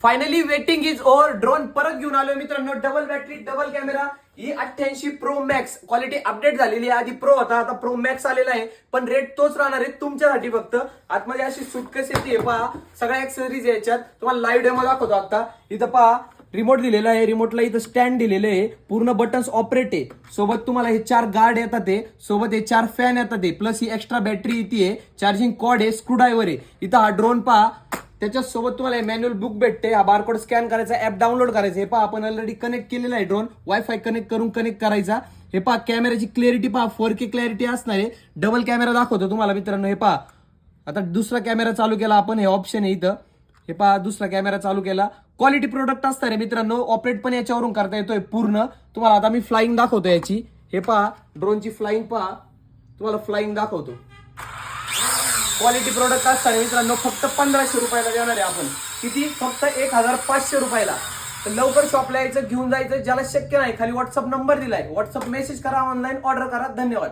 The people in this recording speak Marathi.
Finally waiting is over. Drone परत घेऊन आलोय मित्रांनो. डबल बॅटरी, डबल कॅमेरा, ही 88 प्रो मॅक्स. क्वालिटी अपडेट झालेली आहे. आधी प्रो होता, आता प्रो मॅक्स आलेला आहे, पण रेट तोच राहणार आहे तुमच्यासाठी फक्त. आतमध्ये अशी सुटकेस येते पहा, सगळ्या एक्सेसरीज याच्यात. तुम्हाला लाईव्ह डेमो दाखवतो आता. इथं पहा रिमोट दिलेला आहे, रिमोटला इथं स्टँड दिलेलं आहे, पूर्ण बटन्स ऑपरेट आहे. सोबत तुम्हाला हे 4 गार्ड येतात आहे, सोबत हे 4 फॅन येतात आहे, प्लस ही एक्स्ट्रा बॅटरी येते, चार्जिंग कॉर्ड आहे, स्क्रू ड्रायव्हर आहे. इथं हा ड्रोन पहा, त्याच्यासोबत तुम्हाला मॅन्युअल बुक भेटते. हा बारकोड स्कॅन करायचा, ऍप डाउनलोड करायचं. हे पहा आपण ऑलरेडी कनेक्ट केलेला आहे ड्रोन, वायफाय कनेक्ट करून कनेक्ट करायचा. हे पहा कॅमेराची क्लॅरिटी पहा, 4K क्लॅरिटी असणार आहे. डबल कॅमेरा दाखवतो तुम्हाला मित्रांनो. हे पहा आता दुसरा कॅमेरा चालू केला आपण, हे ऑप्शन आहे इथं. हे पहा दुसरा कॅमेरा चालू केला. क्वालिटी प्रोडक्ट असणार आहे मित्रांनो. ऑपरेट पण याच्यावरून करता येतोय पूर्ण. तुम्हाला आता मी फ्लाइंग दाखवतो याची. हे पहा ड्रोनची फ्लाइंग पहा, तुम्हाला फ्लाइंग दाखवतो. क्वालिटी प्रोडक्ट असतात मित्रांनो. फक्त 1500 रुपयाला देणार आहे आपण. किती? फक्त 1500 रुपयाला. तर लवकर शॉपला यायचं, घेऊन जायचं. ज्याला शक्य नाही खाली व्हॉट्सअप नंबर दिलाय, व्हॉट्सअप मेसेज करा, ऑनलाईन ऑर्डर करा. धन्यवाद.